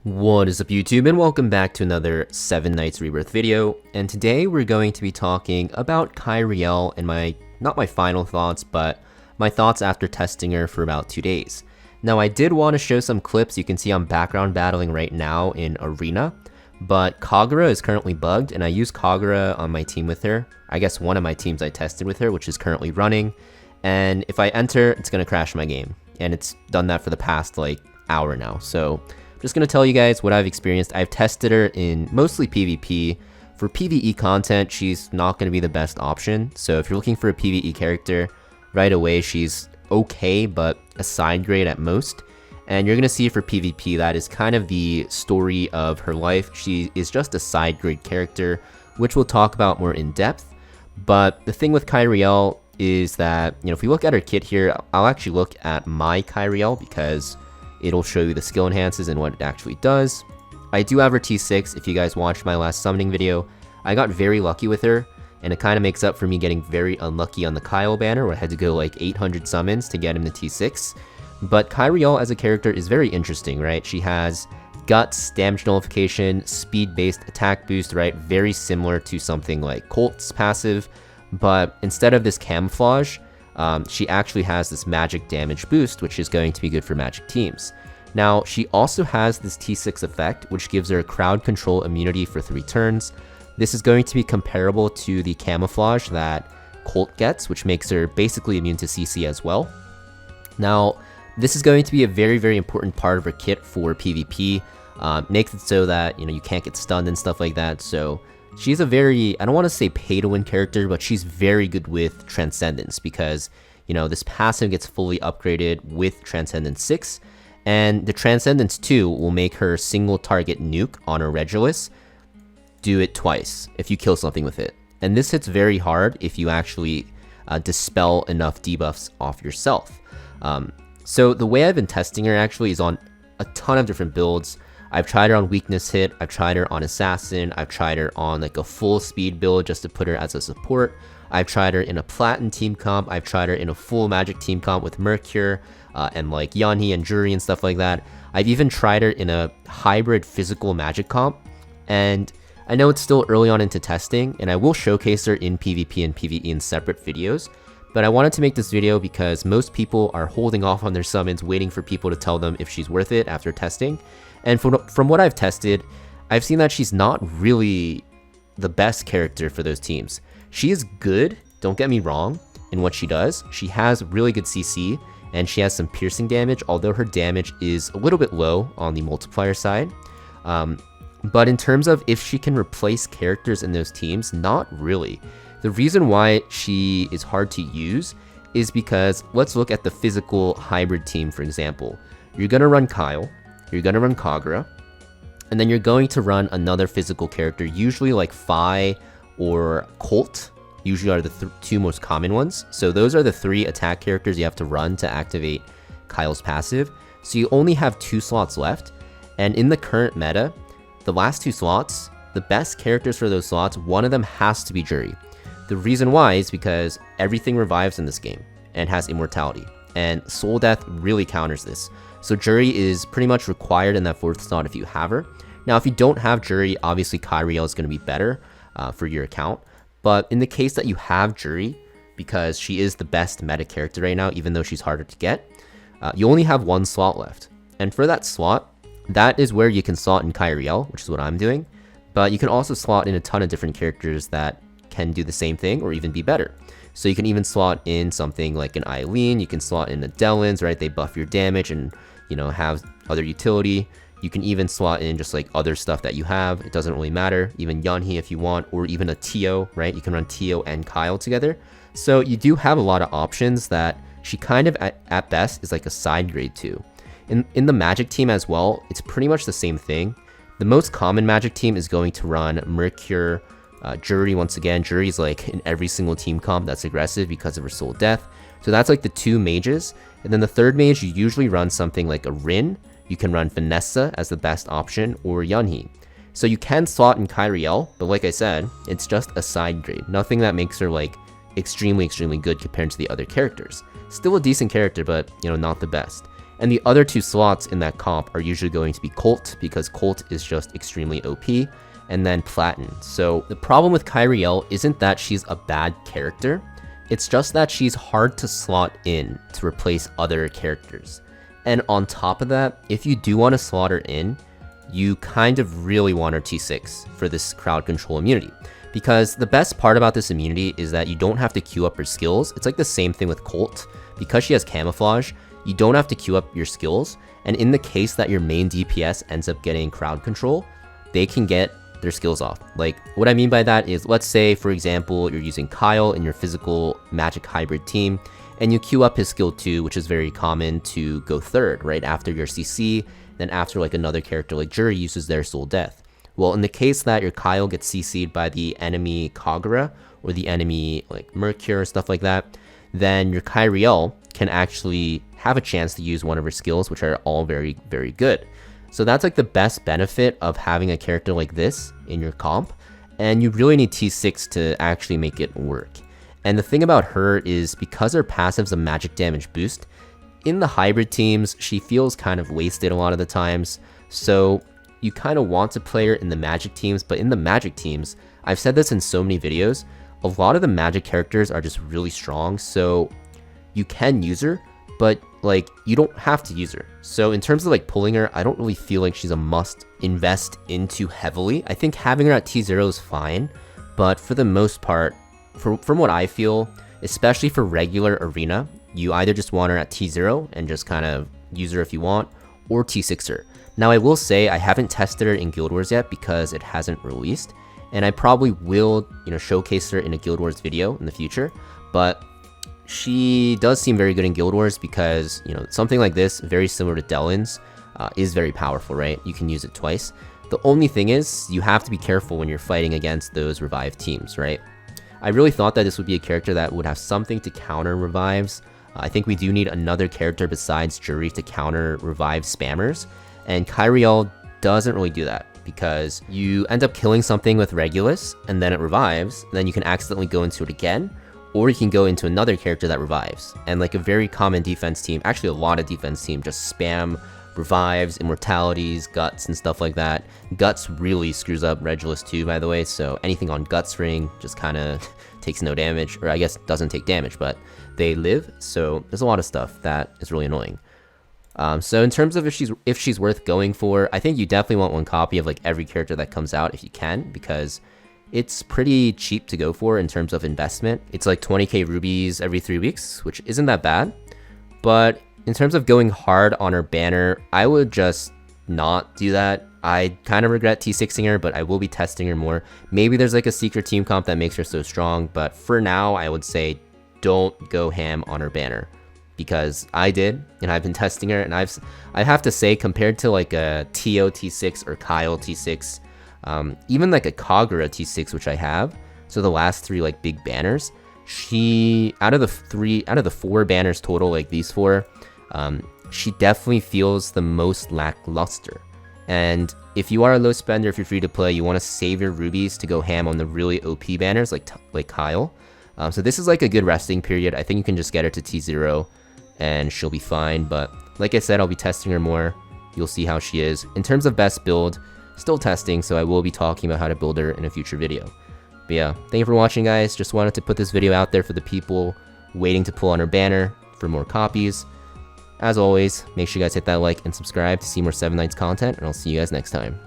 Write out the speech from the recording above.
What is up YouTube, and welcome back to another 7 Nights Rebirth video. And today we're going to be talking about Kyrielle and not my final thoughts, but my thoughts after testing her for about 2 days. Now I did want to show some clips. You can see I'm background battling right now in Arena, but Kagura is currently bugged, and I used Kagura on my team with her. I guess one of my teams I tested with her, which is currently running. And if I enter, it's going to crash my game. And it's done that for the past hour now. So just going to tell you guys what I've experienced. I've tested her in mostly PvP. For PvE content, she's not going to be the best option. So if you're looking for a PvE character, right away she's okay, but a side grade at most. And you're going to see for PvP, that is kind of the story of her life. She is just a side grade character, which we'll talk about more in depth. But the thing with Kyrielle is that, if we look at her kit here, I'll actually look at my Kyrielle because it'll show you the skill enhances and what it actually does. I do have her T6. If you guys watched my last summoning video, I got very lucky with her, and it kind of makes up for me getting very unlucky on the Kyle banner where I had to go like 800 summons to get him to T6. But Kyrielle as a character is very interesting, right? She has Guts, damage nullification, speed-based attack boost, right? Very similar to something like Colt's passive, but instead of this camouflage, she actually has this magic damage boost, which is going to be good for magic teams. Now, she also has this T6 effect, which gives her crowd control immunity for 3 turns. This is going to be comparable to the camouflage that Colt gets, which makes her basically immune to CC as well. Now, this is going to be a very, very important part of her kit for PvP. Makes it so that, you can't get stunned and stuff like that. So she's a very, I don't want to say pay-to-win character, but she's very good with Transcendence because, this passive gets fully upgraded with Transcendence 6, and the Transcendence 2 will make her single target nuke on her Regulus do it twice if you kill something with it. And this hits very hard if you actually dispel enough debuffs off yourself. So the way I've been testing her actually is on a ton of different builds. I've tried her on weakness hit, I've tried her on assassin, I've tried her on a full speed build just to put her as a support. I've tried her in a platin team comp, I've tried her in a full magic team comp with Mercure and Yanhee and Jury and stuff like that. I've even tried her in a hybrid physical magic comp, and I know it's still early on into testing, and I will showcase her in PvP and PvE in separate videos. But I wanted to make this video because most people are holding off on their summons, waiting for people to tell them if she's worth it after testing. And from what I've tested, I've seen that she's not really the best character for those teams. She is good, don't get me wrong, in what she does. She has really good CC, and she has some piercing damage, although her damage is a little bit low on the multiplier side. But in terms of if she can replace characters in those teams, not really. The reason why she is hard to use is because let's look at the physical hybrid team, for example. You're going to run Kyle, you're going to run Kagura, and then you're going to run another physical character, usually like Fi or Colt, usually are the 2 most common ones. So those are the 3 attack characters you have to run to activate Kyle's passive. So you only have 2 slots left, and in the current meta, the last 2 slots, the best characters for those slots, one of them has to be Jury. The reason why is because everything revives in this game and has immortality, and Soul Death really counters this. So Jury is pretty much required in that 4th slot if you have her. Now if you don't have Jury, obviously Kyrielle is going to be better for your account. But in the case that you have Jury, because she is the best meta character right now, even though she's harder to get, you only have 1 slot left. And for that slot, that is where you can slot in Kyrielle, which is what I'm doing. But you can also slot in a ton of different characters that can do the same thing or even be better. So you can even slot in something like an Eileen, you can slot in a Delins, right? They buff your damage and, have other utility. You can even slot in just other stuff that you have. It doesn't really matter. Even Yanhee if you want, or even a Tio, right? You can run Tio and Kyle together. So you do have a lot of options that she kind of at best is like a side grade too. In the magic team as well, it's pretty much the same thing. The most common magic team is going to run Mercure, Jury. Once again, Jury's in every single team comp that's aggressive because of her Soul Death. So that's the 2 mages. And then the 3rd mage, you usually run something like a Rin. You can run Vanessa as the best option, or Yanhee. So you can slot in Kyrielle, but like I said, it's just a side grade. Nothing that makes her extremely, extremely good compared to the other characters. Still a decent character, but not the best. And the other 2 slots in that comp are usually going to be Colt, because Colt is just extremely OP, and then Platin. So the problem with Kyrielle isn't that she's a bad character, it's just that she's hard to slot in to replace other characters. And on top of that, if you do want to slot her in, you kind of really want her T6 for this crowd control immunity. Because the best part about this immunity is that you don't have to queue up her skills. It's like the same thing with Colt. Because she has camouflage, you don't have to queue up your skills. And in the case that your main DPS ends up getting crowd control, they can get their skills off. Like, what I mean by that is, let's say, for example, you're using Kyle in your physical magic hybrid team, and you queue up his skill 2, which is very common to go 3rd, right after your CC, then after like another character like Jury uses their Soul Death. Well, in the case that your Kyle gets CC'd by the enemy Kagura, or the enemy like Mercure, stuff like that, then your Kyrielle can actually have a chance to use one of her skills, which are all very, very good. So that's like the best benefit of having a character like this in your comp, and you really need T6 to actually make it work. And the thing about her is, because her passive's a magic damage boost, in the hybrid teams, she feels kind of wasted a lot of the times, so you kind of want to play her in the magic teams, but in the magic teams, I've said this in so many videos, a lot of the magic characters are just really strong, so you can use her, but like, you don't have to use her. So in terms of like pulling her, I don't really feel like she's a must invest into heavily. I think having her at T0 is fine, but for the most part, from what I feel, especially for regular arena, you either just want her at T0 and just kind of use her if you want, or T6 her. Now I will say I haven't tested her in Guild Wars yet because it hasn't released, and I probably will, showcase her in a Guild Wars video in the future, but she does seem very good in Guild Wars because, something like this, very similar to Dellin's, is very powerful, right? You can use it twice. The only thing is, you have to be careful when you're fighting against those revive teams, right? I really thought that this would be a character that would have something to counter revives. I think we do need another character besides Jury to counter revive spammers, and Kyrielle doesn't really do that, because you end up killing something with Regulus, and then it revives, and then you can accidentally go into it again, or you can go into another character that revives. And like a very common defense team, actually a lot of defense team, just spam revives, immortalities, guts, and stuff like that. Guts really screws up Regulus too, by the way, so anything on Guts ring just kind of takes no damage, or I guess doesn't take damage, but they live, so there's a lot of stuff that is really annoying. So in terms of if she's worth going for, I think you definitely want one copy of like every character that comes out if you can, because it's pretty cheap to go for in terms of investment. It's like 20k rubies every 3 weeks, which isn't that bad. But in terms of going hard on her banner, I would just not do that. I kind of regret T6ing her, but I will be testing her more. Maybe there's like a secret team comp that makes her so strong, but for now, I would say don't go ham on her banner. Because I did, and I've been testing her, and I have to say, compared to like a Tio T6 or Kyle T6, even like a Kagura T6, which I have, so the last 3 like big banners, she out of the 4 banners total, like these 4, she definitely feels the most lackluster. And if you are a low spender, if you're free to play, you want to save your rubies to go ham on the really OP banners like Kyle. So this is like a good resting period. I think you can just get her to T0 and she'll be fine. But like I said, I'll be testing her more. You'll see how she is. In terms of best build, still testing, so I will be talking about how to build her in a future video. But yeah, thank you for watching, guys. Just wanted to put this video out there for the people waiting to pull on her banner for more copies. As always, make sure you guys hit that like and subscribe to see more 7 Nights content, and I'll see you guys next time.